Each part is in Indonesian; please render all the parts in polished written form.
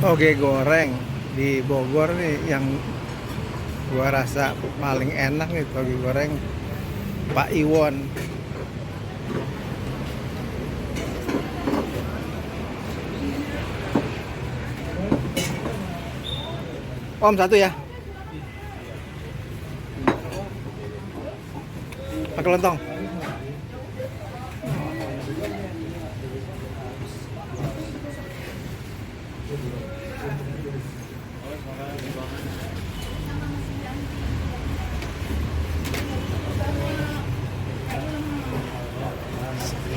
Toge goreng di Bogor nih yang gua rasa paling enak nih toge goreng Pak Iwon. Om satu ya, pakai lontong.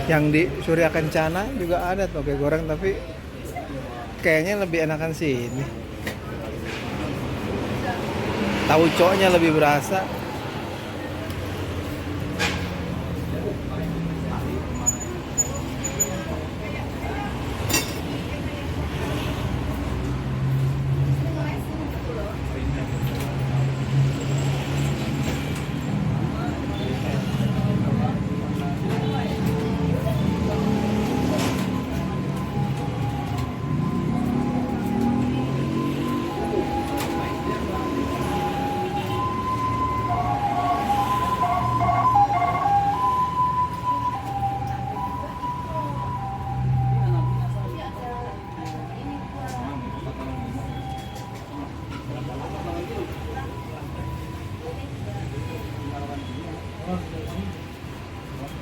Yang di Surya Kencana juga ada toge goreng, tapi kayaknya lebih enakan sih ini. Tauconya lebih berasa.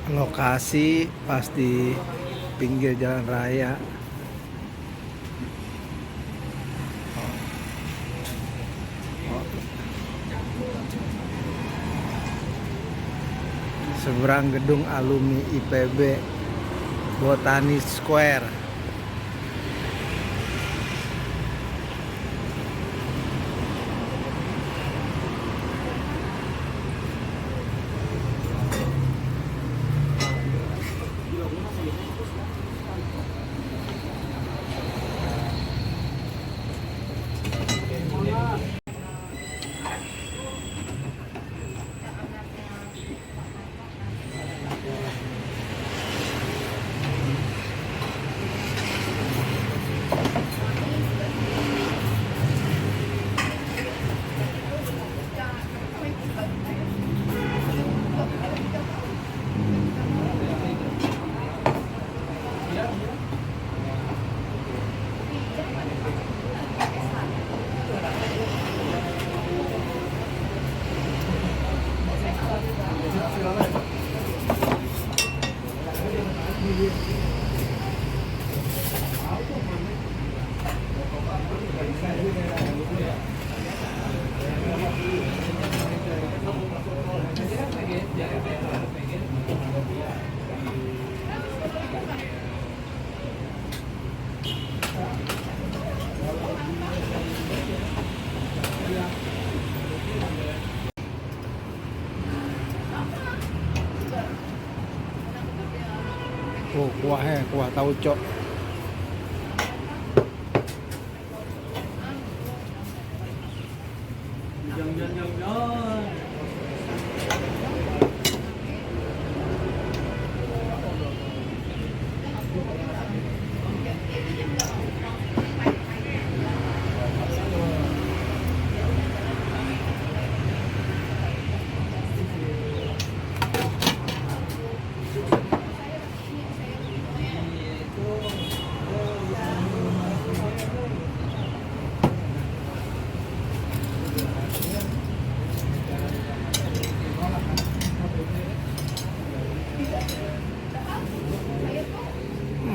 Lokasi pas di pinggir jalan raya. Seberang gedung alumni IPB, Botani Square. Oh, kuahnya, kuah tauco.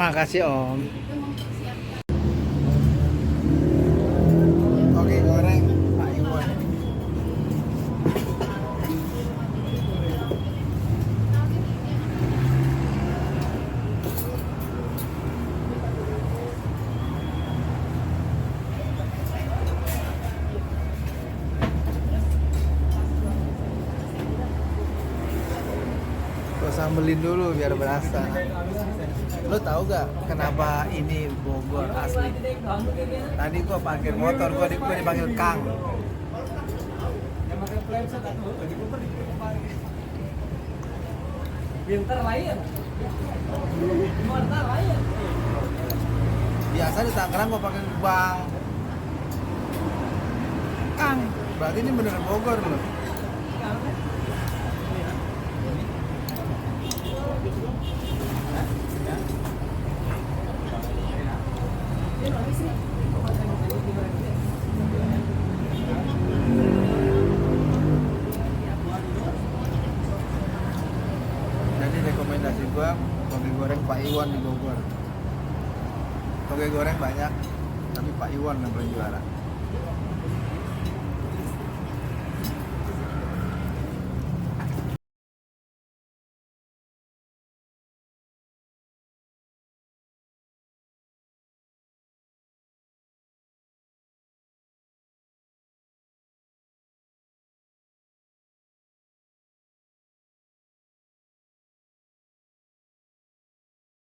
Makasih Om. Toge goreng Pak Iwon. Gua sambelin dulu biar berasa. Lo tau gak kenapa ini Bogor asli? Tadi gua parkir motor, gua dipanggil Kang. Pinter lain. Pinter lain. Biasa di Tangerang gua pakai Bang. Kang. Berarti ini beneran Bogor loh. Jadi rekomendasi gua toge goreng Pak Iwan di Bogor. Toge goreng banyak, tapi Pak Iwan yang paling juara.